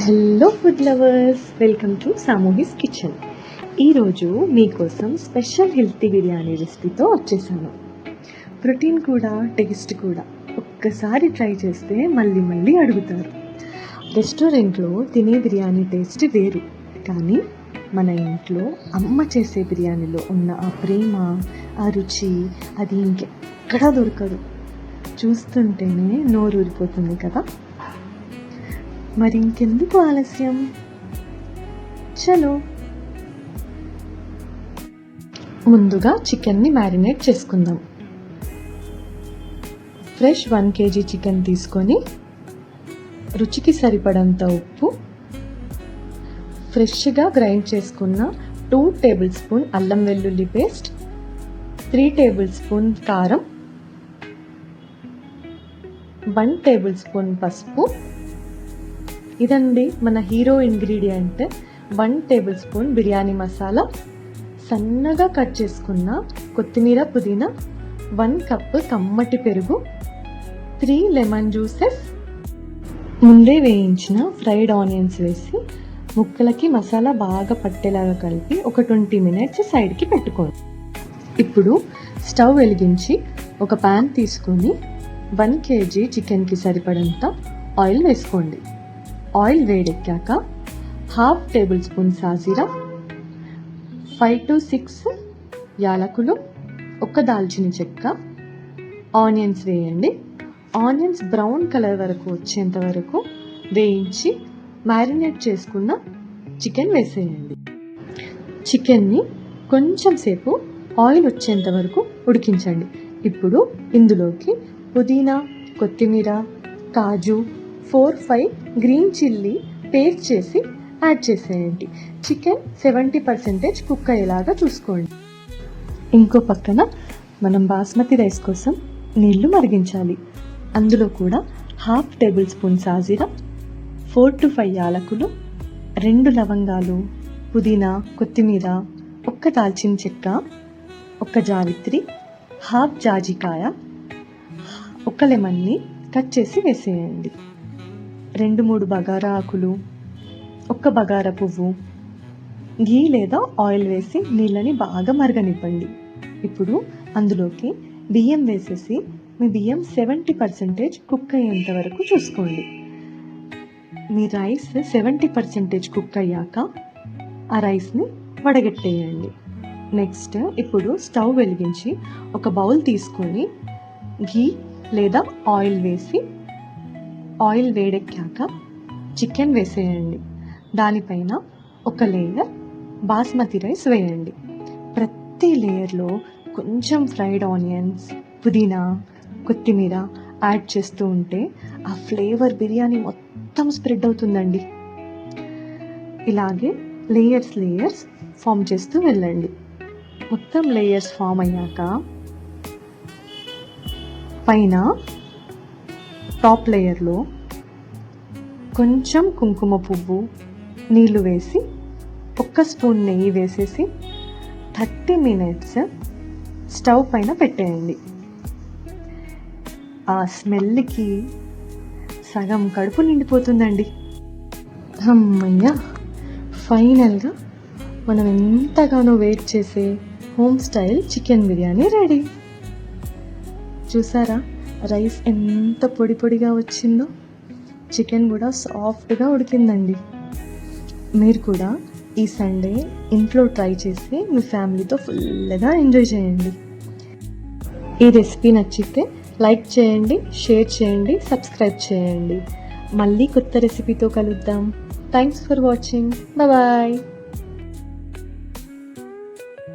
Hello food lovers, welcome to సామూహిస్ kitchen. ఈరోజు మీకోసం స్పెషల్ హెల్తీ బిర్యానీ రెసిపీతో వచ్చేసాను. ప్రోటీన్ కూడా టేస్ట్ కూడా. ఒక్కసారి ట్రై చేస్తే మళ్ళీ మళ్ళీ అడుగుతారు. రెస్టారెంట్లో తినే బిర్యానీ టేస్ట్ వేరు, కానీ మన ఇంట్లో అమ్మ చేసే బిర్యానీలో ఉన్న ఆ ప్రేమ, ఆ రుచి, అది ఇంకెక్కడా దొరకదు. చూస్తుంటేనే నోరు ఊరిపోతుంది కదా. మరి ఇంకెందుకు ఆలస్యం, చలో ముందుగా చికెన్ని మ్యారినేట్ చేసుకుందాం. ఫ్రెష్ 1 kg చికెన్ తీసుకొని రుచికి సరిపడంత ఉప్పు, ఫ్రెష్గా గ్రైండ్ చేసుకున్న 2 టేబుల్ స్పూన్ అల్లం వెల్లుల్లి పేస్ట్, 3 టేబుల్ స్పూన్ కారం, 1 టేబుల్ స్పూన్ పసుపు. ఇదండి మన hero ingredient, 1 table spoon biryani masala, సన్నగా కట్ చేసుకున్న కొత్తిమీర, పుదీనా, 1 కప్ కమ్మటి పెరుగు, 3 లెమన్ జ్యూసెస్, ముందే వేయించిన ఫ్రైడ్ ఆనియన్స్ వేసి ముక్కలకి మసాలా బాగా పట్టేలాగా కలిపి ఒక 20 minutes సైడ్కి పెట్టుకోండి. ఇప్పుడు స్టవ్ వెలిగించి ఒక ప్యాన్ తీసుకొని 1 kg చికెన్కి సరిపడంత ఆయిల్ వేసుకోండి. ఆయిల్ వేడెక్కాక 1/2 టేబుల్ స్పూన్ సాజీరా, 5 to 6 యాలకులు, 1 దాల్చిన చెక్క, ఆనియన్స్ వేయండి. ఆనియన్స్ బ్రౌన్ కలర్ వరకు వచ్చేంత వరకు వేయించి మ్యారినేట్ చేసుకున్న చికెన్ వేసేయండి. చికెన్ని కొంచెం సేపు ఆయిల్ వచ్చేంత వరకు ఉడికించండి. ఇప్పుడు ఇందులోకి పుదీనా, కొత్తిమీర, కాజు, 4-5 గ్రీన్ చిల్లీ పేస్ట్ చేసి యాడ్ చేసేయండి. చికెన్ 70% కుక్ అయ్యేలాగా చూసుకోండి. ఇంకో పక్కన మనం బాస్మతి రైస్ కోసం నీళ్లు మరిగించాలి. అందులో కూడా 1/2 టేబుల్ స్పూన్ సాజీరా, 4 to 5 యాలకులు, 2 లవంగాలు, పుదీనా, కొత్తిమీర, 1 దాల్చిన చెక్క, 1 జావిత్రి, 1/2 జాజికాయ, 1 లెమన్ని కట్ చేసి వేసేయండి. 2-3 బగారా ఆకులు, 1 బగారా పువ్వు, ఘీ లేదా ఆయిల్ వేసి నీళ్ళని బాగా మరగనివ్వండి. ఇప్పుడు అందులోకి బియ్యం వేసేసి మీ బియ్యం 70% కుక్ అయ్యేంత వరకు చూసుకోండి. మీ రైస్ 70% కుక్ అయ్యాక ఆ రైస్ని వడగట్టేయండి. నెక్స్ట్ ఇప్పుడు స్టవ్ వెలిగించి ఒక బౌల్ తీసుకొని ఘీ లేదా ఆయిల్ వేసి, ఆయిల్ వేడెక్కాక చికెన్ వేసేయండి. దానిపైన 1 లేయర్ బాస్మతి రైస్ వేయండి. ప్రతి లేయర్లో కొంచెం ఫ్రైడ్ ఆనియన్స్, పుదీనా, కొత్తిమీర యాడ్ చేస్తూ ఉంటే ఆ ఫ్లేవర్ బిర్యానీ మొత్తం స్ప్రెడ్ అవుతుందండి. ఇలాగే లేయర్స్ ఫామ్ చేస్తూ వెళ్ళండి. మొత్తం లేయర్స్ ఫామ్ అయ్యాక పైన టాప్ లేయర్లో కొంచెం కుంకుమ పువ్వు, నీళ్లు వేసి 1 స్పూన్ నెయ్యి వేసేసి 30 minutes స్టవ్ పైన పెట్టేయండి. ఆ స్మెల్కి సగం కడుపు నిండిపోతుందండి. అమ్మయ్య, ఫైనల్గా మనం ఎంతగానో వెయిట్ చేసే home style chicken biryani ready. చూసారా రైస్ ఎంత పొడి పొడిగా వచ్చిందో, చికెన్ కూడా సాఫ్ట్గా ఉడికిందండి. మీరు కూడా ఈ సండే ఇంట్లో ట్రై చేసి మీ ఫ్యామిలీతో ఫుల్గా ఎంజాయ్ చేయండి. ఈ రెసిపీ నచ్చితే లైక్ చేయండి, షేర్ చేయండి, సబ్స్క్రైబ్ చేయండి. మళ్ళీ కొత్త రెసిపీతో కలుద్దాం. Thanks for watching. బాయ్.